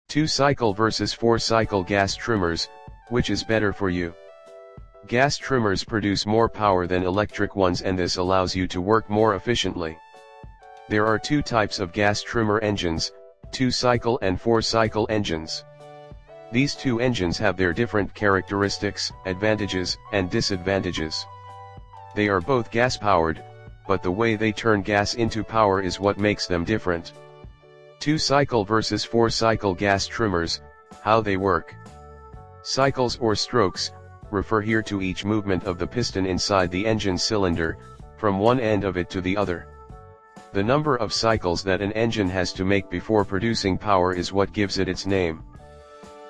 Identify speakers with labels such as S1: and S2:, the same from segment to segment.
S1: 2-cycle versus 4-cycle gas trimmers, which is better for you? Gas trimmers produce more power than electric ones, and this allows you to work more efficiently. There are two types of gas trimmer engines, 2-cycle and 4-cycle engines. These two engines have their different characteristics, advantages, and disadvantages. They are both gas-powered, but the way they turn gas into power is what makes them different. 2-cycle versus 4-cycle gas trimmers, how they work. Cycles or strokes refer here to each movement of the piston inside the engine cylinder, from one end of it to the other. The number of cycles that an engine has to make before producing power is what gives it its name.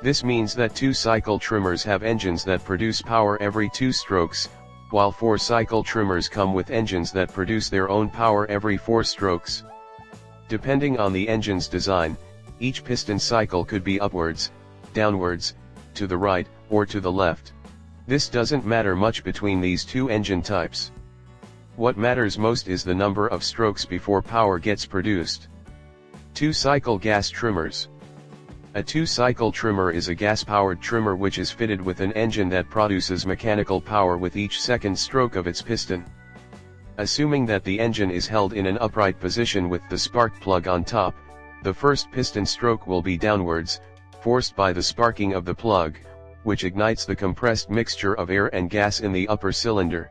S1: This means that 2-cycle trimmers have engines that produce power every 2 strokes, while 4-cycle trimmers come with engines that produce their own power every 4 strokes. Depending on the engine's design, each piston cycle could be upwards, downwards, to the right, or to the left. This doesn't matter much between these two engine types. What matters most is the number of strokes before power gets produced. 2-cycle gas trimmers. A 2-cycle trimmer is a gas-powered trimmer which is fitted with an engine that produces mechanical power with each second stroke of its piston. Assuming that the engine is held in an upright position with the spark plug on top, the first piston stroke will be downwards, forced by the sparking of the plug, which ignites the compressed mixture of air and gas in the upper cylinder.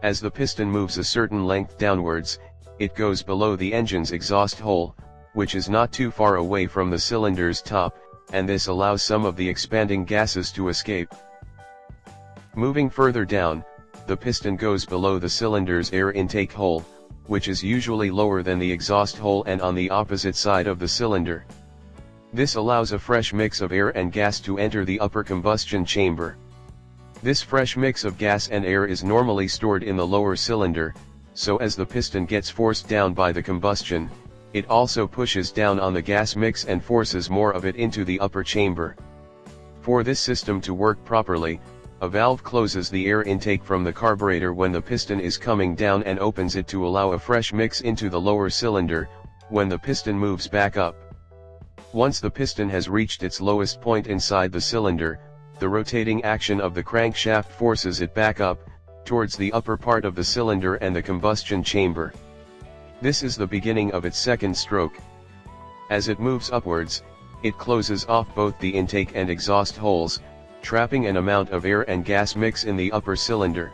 S1: As the piston moves a certain length downwards, it goes below the engine's exhaust hole, which is not too far away from the cylinder's top, and this allows some of the expanding gases to escape. Moving further down, the piston goes below the cylinder's air intake hole, which is usually lower than the exhaust hole and on the opposite side of the cylinder. This allows a fresh mix of air and gas to enter the upper combustion chamber. This fresh mix of gas and air is normally stored in the lower cylinder, so as the piston gets forced down by the combustion, it also pushes down on the gas mix and forces more of it into the upper chamber. For this system to work properly, a valve closes the air intake from the carburetor when the piston is coming down and opens it to allow a fresh mix into the lower cylinder, when the piston moves back up. Once the piston has reached its lowest point inside the cylinder, the rotating action of the crankshaft forces it back up, towards the upper part of the cylinder and the combustion chamber. This is the beginning of its second stroke. As it moves upwards, it closes off both the intake and exhaust holes, trapping an amount of air and gas mix in the upper cylinder.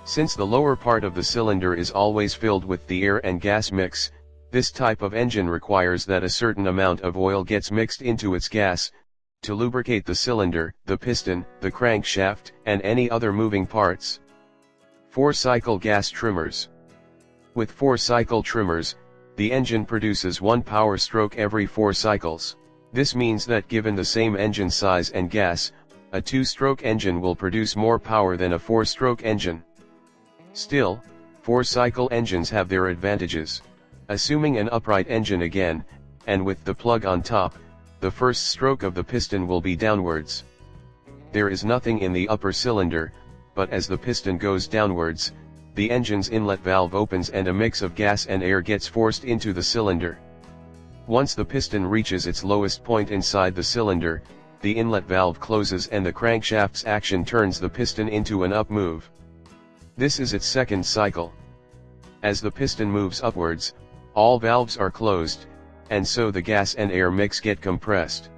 S1: Since the lower part of the cylinder is always filled with the air and gas mix, this type of engine requires that a certain amount of oil gets mixed into its gas, to lubricate the cylinder, the piston, the crankshaft, and any other moving parts. 4-cycle gas trimmers. With 4-cycle trimmers, the engine produces 1 power stroke every 4 cycles. This means that given the same engine size and gas, a 2-stroke engine will produce more power than a 4-stroke engine. Still, 4-cycle engines have their advantages. Assuming an upright engine again, and with the plug on top, the first stroke of the piston will be downwards. There is nothing in the upper cylinder, but as the piston goes downwards, the engine's inlet valve opens and a mix of gas and air gets forced into the cylinder. Once the piston reaches its lowest point inside the cylinder, the inlet valve closes and the crankshaft's action turns the piston into an up move. This is its second cycle. As the piston moves upwards, all valves are closed, and so the gas and air mix get compressed.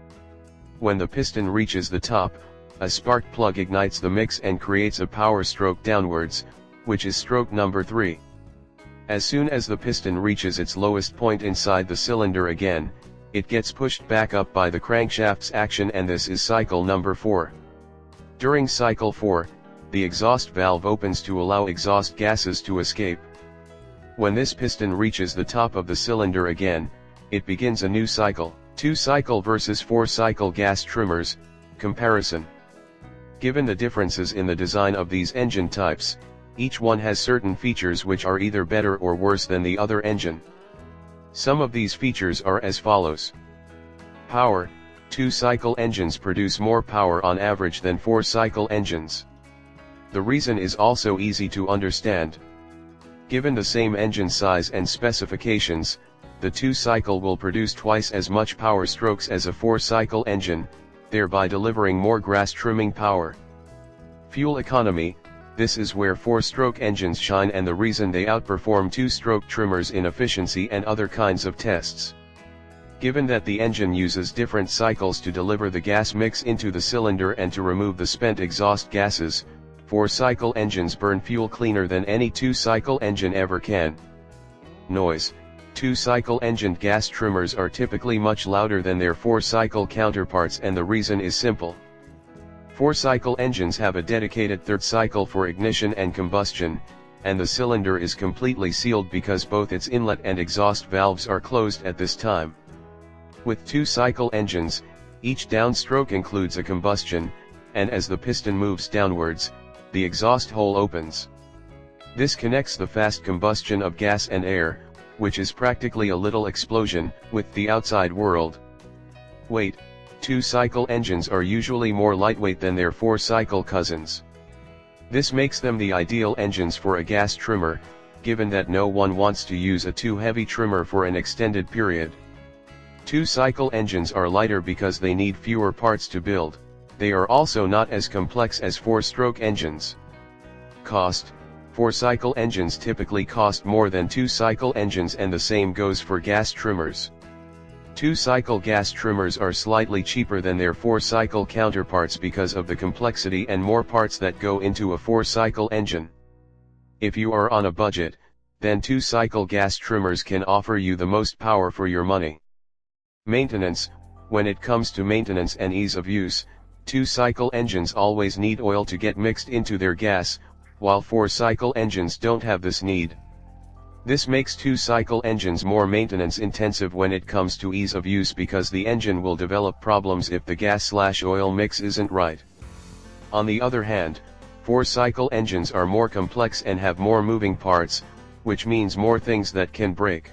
S1: When the piston reaches the top, a spark plug ignites the mix and creates a power stroke downwards, which is stroke number 3. As soon as the piston reaches its lowest point inside the cylinder again, it gets pushed back up by the crankshaft's action, and this is cycle number 4. During cycle 4, the exhaust valve opens to allow exhaust gases to escape. When this piston reaches the top of the cylinder again, it begins a new cycle. 2-cycle versus 4-cycle gas trimmers, comparison. Given the differences in the design of these engine types, each one has certain features which are either better or worse than the other engine. Some of these features are as follows. Power: 2-cycle engines produce more power on average than 4-cycle engines. The reason is also easy to understand. Given the same engine size and specifications, the 2-cycle will produce twice as much power strokes as a 4-cycle engine, thereby delivering more grass trimming power. Fuel economy, this is where 4-stroke engines shine and the reason they outperform 2-stroke trimmers in efficiency and other kinds of tests. Given that the engine uses different cycles to deliver the gas mix into the cylinder and to remove the spent exhaust gases, 4-cycle engines burn fuel cleaner than any 2-cycle engine ever can. Noise, 2-cycle engined gas trimmers are typically much louder than their 4-cycle counterparts, and the reason is simple. 4-cycle engines have a dedicated third cycle for ignition and combustion, and the cylinder is completely sealed because both its inlet and exhaust valves are closed at this time. With 2-cycle engines, each downstroke includes a combustion, and as the piston moves downwards, the exhaust hole opens. This connects the fast combustion of gas and air, which is practically a little explosion, with the outside world. Weight, 2-cycle engines are usually more lightweight than their 4-cycle cousins. This makes them the ideal engines for a gas trimmer, given that no one wants to use a too heavy trimmer for an extended period. 2-cycle engines are lighter because they need fewer parts to build. They are also not as complex as 4-stroke engines. Cost, 4-cycle engines typically cost more than 2-cycle engines, and the same goes for gas trimmers. 2-cycle gas trimmers are slightly cheaper than their 4-cycle counterparts because of the complexity and more parts that go into a 4-cycle engine. If you are on a budget, then 2-cycle gas trimmers can offer you the most power for your money. Maintenance, when it comes to maintenance and ease of use, 2-cycle engines always need oil to get mixed into their gas, while 4-cycle engines don't have this need. This makes 2-cycle engines more maintenance intensive when it comes to ease of use because the engine will develop problems if the gas/oil mix isn't right. On the other hand, 4-cycle engines are more complex and have more moving parts, which means more things that can break.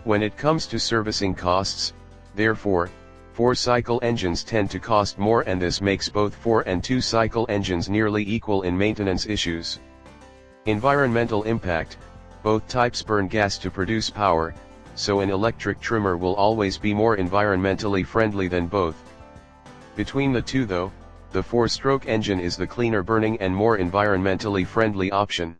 S1: When it comes to servicing costs, therefore, 4-cycle engines tend to cost more, and this makes both 4 and 2-cycle engines nearly equal in maintenance issues. Environmental impact, both types burn gas to produce power, so an electric trimmer will always be more environmentally friendly than both. Between the two though, the 4-stroke engine is the cleaner burning and more environmentally friendly option.